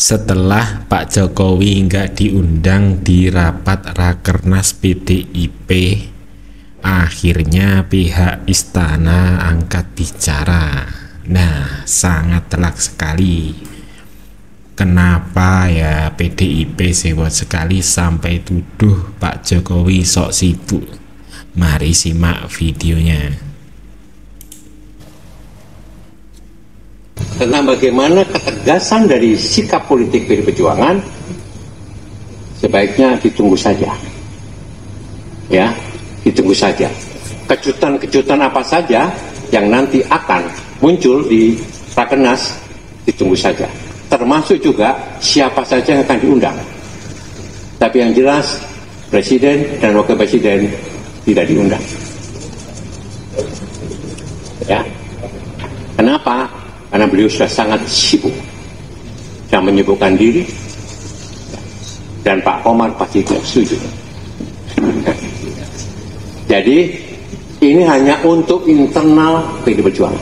Setelah Pak Jokowi nggak diundang di rapat Rakernas PDIP, akhirnya pihak istana angkat bicara. Nah, sangat telak sekali. Kenapa ya PDIP sewot sekali sampai tuduh Pak Jokowi sok sibuk? Mari simak videonya. Tentang bagaimana ketegasan dari sikap politik PDI Perjuangan, sebaiknya ditunggu saja. Ya, ditunggu saja. Kejutan-kejutan apa saja yang nanti akan muncul di Rakernas, ditunggu saja. Termasuk juga siapa saja yang akan diundang. Tapi yang jelas, Presiden dan Wakil Presiden tidak diundang. Ya, kenapa? Karena beliau sudah sangat sibuk dan menyibukkan diri, dan Pak Komar pasti tidak setuju. Jadi ini hanya untuk internal PDI Perjuangan.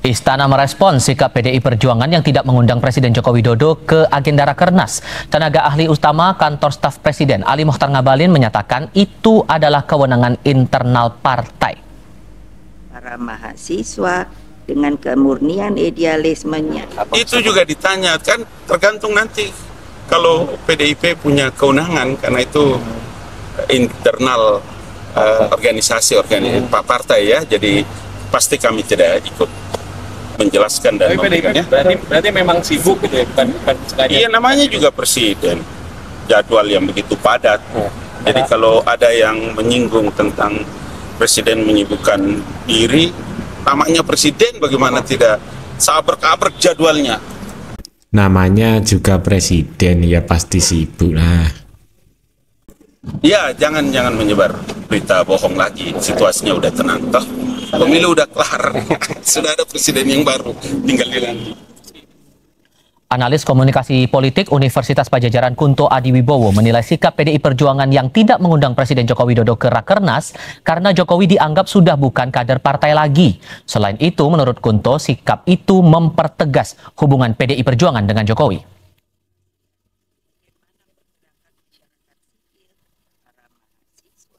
Istana merespons sikap PDI Perjuangan yang tidak mengundang Presiden Joko Widodo ke agenda Rakernas. Tenaga ahli utama kantor staf Presiden Ali Mokhtar Ngabalin menyatakan itu adalah kewenangan internal partai. Para mahasiswa dengan kemurnian idealismenya. Itu juga ditanya, kan tergantung nanti kalau PDIP punya kewenangan, karena itu internal organisasi partai ya, jadi pasti kami tidak ikut menjelaskan dan memberikannya. Berarti memang sibuk gitu ya, bukan sengaja. Iya, namanya juga presiden, jadwal yang begitu padat. Jadi kalau ada yang menyinggung tentang presiden menyibukkan diri, namanya presiden, bagaimana tidak sabar-kabar jadwalnya. Namanya juga presiden, ya pasti sibuk lah. Ya, jangan menyebar berita bohong lagi. Situasinya udah tenang, toh pemilu udah kelar. Sudah ada presiden yang baru, tinggal dilantik. Analis komunikasi politik Universitas Padjadjaran Kunto Adiwibowo menilai sikap PDI Perjuangan yang tidak mengundang Presiden Joko Widodo ke Rakernas karena Jokowi dianggap sudah bukan kader partai lagi. Selain itu, menurut Kunto, sikap itu mempertegas hubungan PDI Perjuangan dengan Jokowi.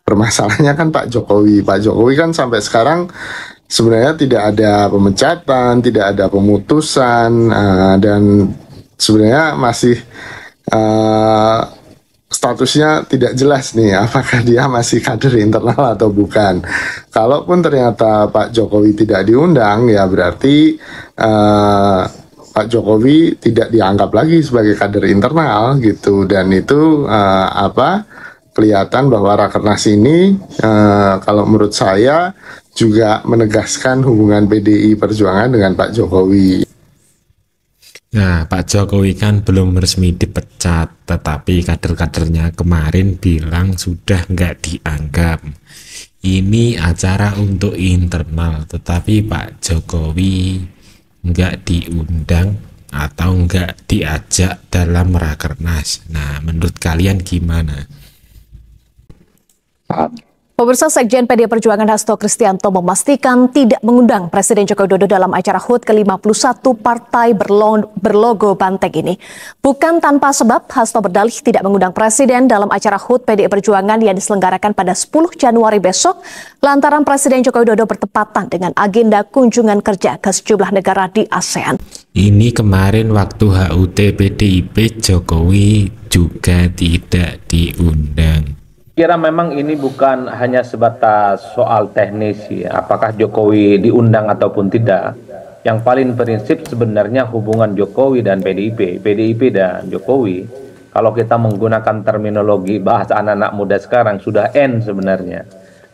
Permasalahannya kan Pak Jokowi kan sampai sekarang sebenarnya tidak ada pemecatan, tidak ada pemutusan, dan sebenarnya masih statusnya tidak jelas nih apakah dia masih kader internal atau bukan. Kalaupun ternyata Pak Jokowi tidak diundang, ya berarti Pak Jokowi tidak dianggap lagi sebagai kader internal gitu, dan itu kelihatan bahwa Rakernas ini kalau menurut saya juga menegaskan hubungan PDI Perjuangan dengan Pak Jokowi. Nah, Pak Jokowi kan belum resmi dipecat, tetapi kader-kadernya kemarin bilang sudah nggak dianggap. Ini acara untuk internal, tetapi Pak Jokowi nggak diundang atau nggak diajak dalam Rakernas. Nah, menurut kalian gimana? Pemirsa, Sekjen PDI Perjuangan Hasto Kristianto memastikan tidak mengundang Presiden Joko Widodo dalam acara HUT ke-51 partai berlogo banteng ini. Bukan tanpa sebab, Hasto berdalih tidak mengundang Presiden dalam acara HUT PDI Perjuangan yang diselenggarakan pada 10 Januari besok, lantaran Presiden Joko Widodo bertepatan dengan agenda kunjungan kerja ke sejumlah negara di ASEAN. Ini kemarin waktu HUT PDIP, Jokowi juga tidak diundang. Kira memang ini bukan hanya sebatas soal teknis ya, apakah Jokowi diundang ataupun tidak. Yang paling prinsip sebenarnya hubungan Jokowi dan PDIP dan Jokowi, kalau kita menggunakan terminologi bahasa anak-anak muda sekarang, sudah end sebenarnya.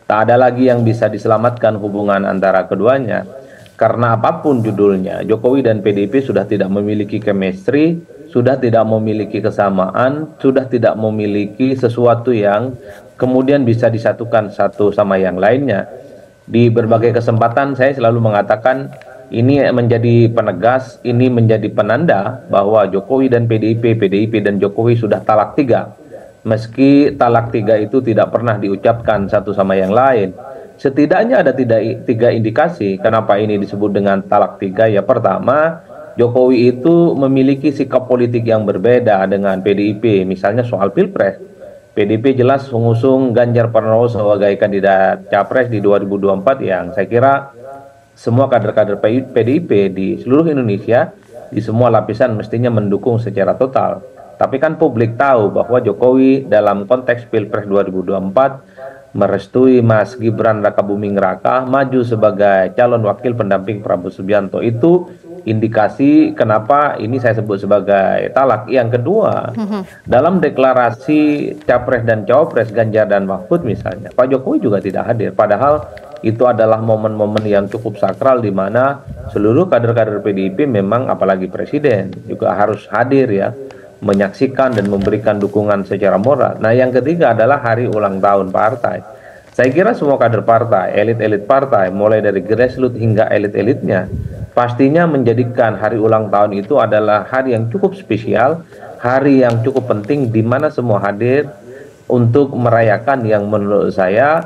Tak ada lagi yang bisa diselamatkan hubungan antara keduanya, karena apapun judulnya, Jokowi dan PDIP sudah tidak memiliki chemistry, sudah tidak memiliki kesamaan, sudah tidak memiliki sesuatu yang kemudian bisa disatukan satu sama yang lainnya. Di berbagai kesempatan saya selalu mengatakan ini menjadi penegas, ini menjadi penanda bahwa Jokowi dan PDIP, PDIP dan Jokowi sudah talak 3. Meski talak 3 itu tidak pernah diucapkan satu sama yang lain. Setidaknya ada 3 indikasi kenapa ini disebut dengan talak 3. Ya, pertama, Jokowi itu memiliki sikap politik yang berbeda dengan PDIP, misalnya soal Pilpres. PDIP jelas mengusung Ganjar Pranowo sebagai kandidat capres di 2024 yang saya kira semua kader-kader PDIP di seluruh Indonesia, di semua lapisan mestinya mendukung secara total. Tapi kan publik tahu bahwa Jokowi dalam konteks Pilpres 2024 merestui Mas Gibran Rakabuming Raka maju sebagai calon wakil pendamping Prabowo Subianto. Itu indikasi kenapa ini saya sebut sebagai talak. Yang kedua, dalam deklarasi Capres dan Cawapres Ganjar dan Mahfud misalnya, Pak Jokowi juga tidak hadir. Padahal itu adalah momen-momen yang cukup sakral di mana seluruh kader-kader PDIP memang apalagi presiden juga harus hadir ya, menyaksikan dan memberikan dukungan secara moral. Nah, yang ketiga adalah hari ulang tahun partai. Saya kira semua kader partai, elit-elit partai, mulai dari grassroots hingga elit-elitnya, pastinya menjadikan hari ulang tahun itu adalah hari yang cukup spesial, hari yang cukup penting di mana semua hadir untuk merayakan yang menurut saya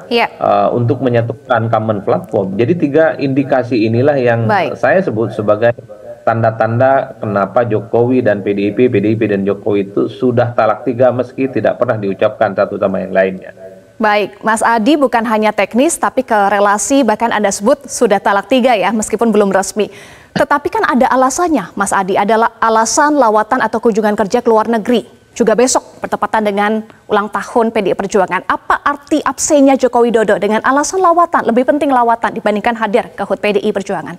untuk menyatukan common platform. Jadi 3 indikasi inilah yang saya sebut sebagai tanda-tanda kenapa Jokowi dan PDIP dan Jokowi itu sudah talak 3 meski tidak pernah diucapkan satu sama yang lainnya. Baik, Mas Adi, bukan hanya teknis tapi ke relasi bahkan Anda sebut sudah talak 3 ya meskipun belum resmi. Tetapi kan ada alasannya, Mas Adi, adalah alasan lawatan atau kunjungan kerja ke luar negeri. Juga besok bertepatan dengan ulang tahun PDI Perjuangan. Apa arti absennya Joko Widodo dengan alasan lawatan? Lebih penting lawatan dibandingkan hadir ke HUT PDI Perjuangan.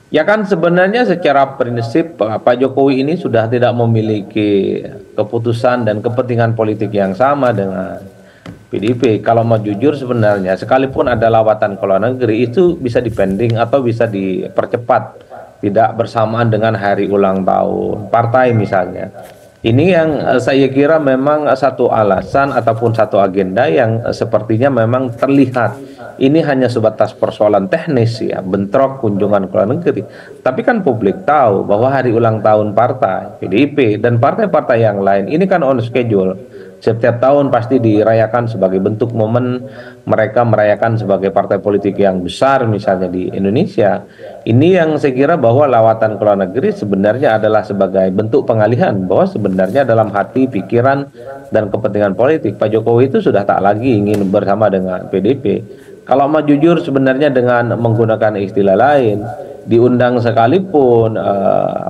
Ya kan sebenarnya secara prinsip Pak Jokowi ini sudah tidak memiliki keputusan dan kepentingan politik yang sama dengan PDIP. Kalau mau jujur sebenarnya sekalipun ada lawatan ke luar negeri itu bisa dipending atau bisa dipercepat. Tidak bersamaan dengan hari ulang tahun partai misalnya. Ini yang saya kira memang satu alasan ataupun satu agenda yang sepertinya memang terlihat. Ini hanya sebatas persoalan teknis ya, bentrok kunjungan ke luar negeri. Tapi kan publik tahu bahwa hari ulang tahun partai, PDIP dan partai-partai yang lain ini kan on schedule. Setiap tahun pasti dirayakan sebagai bentuk momen mereka merayakan sebagai partai politik yang besar misalnya di Indonesia. Ini yang saya kira bahwa lawatan ke luar negeri sebenarnya adalah sebagai bentuk pengalihan bahwa sebenarnya dalam hati, pikiran, dan kepentingan politik Pak Jokowi itu sudah tak lagi ingin bersama dengan PDIP. Kalau mau jujur sebenarnya dengan menggunakan istilah lain, diundang sekalipun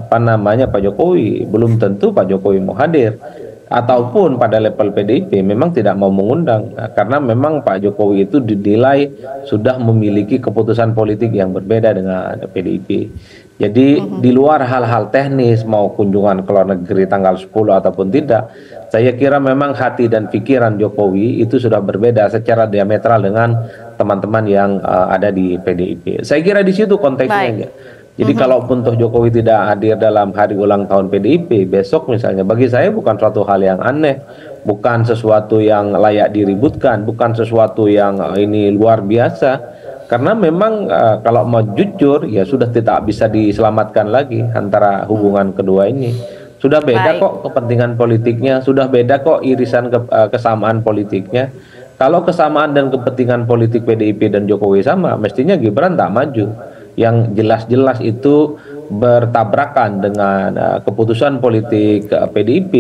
Pak Jokowi belum tentu Pak Jokowi mau hadir. Ataupun pada level PDIP memang tidak mau mengundang karena memang Pak Jokowi itu dinilai sudah memiliki keputusan politik yang berbeda dengan PDIP. Jadi di luar hal-hal teknis mau kunjungan ke luar negeri tanggal 10 ataupun tidak, saya kira memang hati dan pikiran Jokowi itu sudah berbeda secara diametral dengan teman-teman yang ada di PDIP. Saya kira di situ konteksnya. Jadi kalaupun toh Jokowi tidak hadir dalam hari ulang tahun PDIP besok misalnya, bagi saya bukan suatu hal yang aneh, bukan sesuatu yang layak diributkan, bukan sesuatu yang ini luar biasa. Karena memang kalau mau jujur ya sudah tidak bisa diselamatkan lagi antara hubungan kedua ini. Sudah beda kok kepentingan politiknya, sudah beda kok irisan kesamaan politiknya. Kalau kesamaan dan kepentingan politik PDIP dan Jokowi sama, mestinya Gibran tak maju. Yang jelas-jelas itu bertabrakan dengan keputusan politik PDIP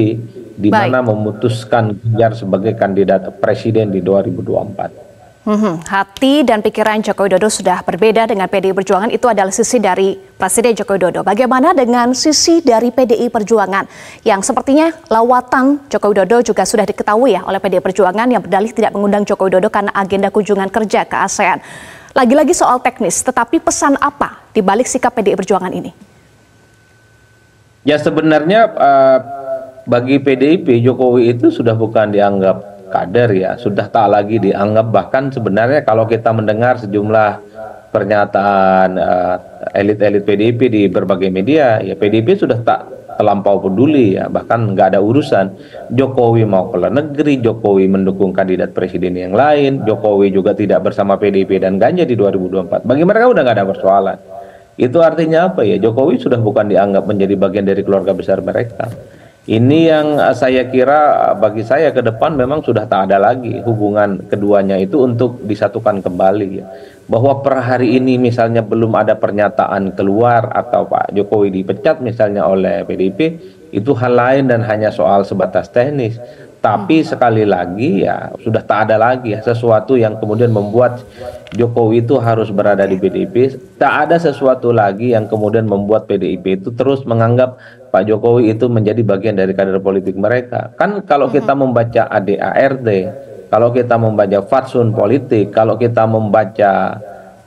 di mana memutuskan Ganjar sebagai kandidat presiden di 2024. Hati dan pikiran Joko Widodo sudah berbeda dengan PDI Perjuangan, itu adalah sisi dari Presiden Joko Widodo. Bagaimana dengan sisi dari PDI Perjuangan yang sepertinya lawatan Joko Widodo juga sudah diketahui ya oleh PDI Perjuangan yang berdalih tidak mengundang Joko Widodo karena agenda kunjungan kerja ke ASEAN. Lagi-lagi soal teknis, tetapi pesan apa di balik sikap PDI Perjuangan ini? Ya sebenarnya bagi PDIP Jokowi itu sudah bukan dianggap kader ya, sudah tak lagi dianggap, bahkan sebenarnya kalau kita mendengar sejumlah pernyataan elit-elit PDIP di berbagai media, ya PDIP sudah tak terlampau peduli ya, bahkan nggak ada urusan. Jokowi mau ke luar negeri, Jokowi mendukung kandidat presiden yang lain, Jokowi juga tidak bersama PDIP dan Ganjar di 2024. Bagi mereka udah nggak ada persoalan. Itu artinya apa ya? Jokowi sudah bukan dianggap menjadi bagian dari keluarga besar mereka. Ini yang saya kira bagi saya ke depan memang sudah tak ada lagi hubungan keduanya itu untuk disatukan kembali ya. bahwa per hari ini misalnya belum ada pernyataan keluar atau Pak Jokowi dipecat misalnya oleh PDIP, itu hal lain dan hanya soal sebatas teknis. Tapi sekali lagi ya sudah tak ada lagi sesuatu yang kemudian membuat Jokowi itu harus berada di PDIP. Tak ada sesuatu lagi yang kemudian membuat PDIP itu terus menganggap Pak Jokowi itu menjadi bagian dari kader politik mereka. Kan kalau kita membaca ADART, kalau kita membaca fatsun politik, kalau kita membaca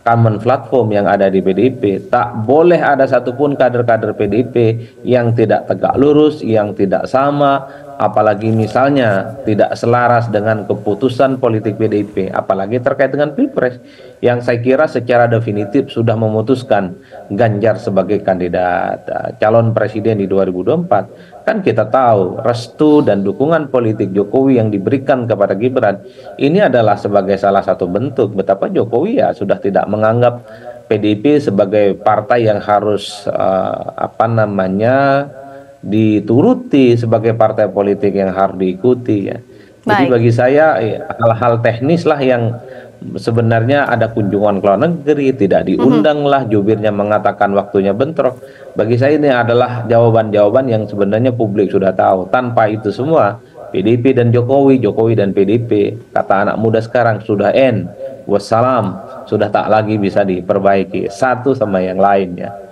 common platform yang ada di PDIP, tak boleh ada satupun kader-kader PDIP yang tidak tegak lurus, yang tidak sama, apalagi misalnya tidak selaras dengan keputusan politik PDIP, apalagi terkait dengan Pilpres, yang saya kira secara definitif sudah memutuskan Ganjar sebagai kandidat calon presiden di 2024. Kan kita tahu restu dan dukungan politik Jokowi yang diberikan kepada Gibran ini adalah sebagai salah satu bentuk betapa Jokowi ya sudah tidak menganggap PDIP sebagai partai yang harus dituruti, sebagai partai politik yang harus diikuti ya. Jadi bagi saya hal-hal teknis lah yang sebenarnya ada kunjungan ke luar negeri, tidak diundang lah, jubirnya mengatakan waktunya bentrok. Bagi saya ini adalah jawaban-jawaban yang sebenarnya publik sudah tahu. Tanpa itu semua, PDIP dan Jokowi, Jokowi dan PDIP, kata anak muda sekarang sudah end, wassalam, sudah tak lagi bisa diperbaiki satu sama yang lainnya.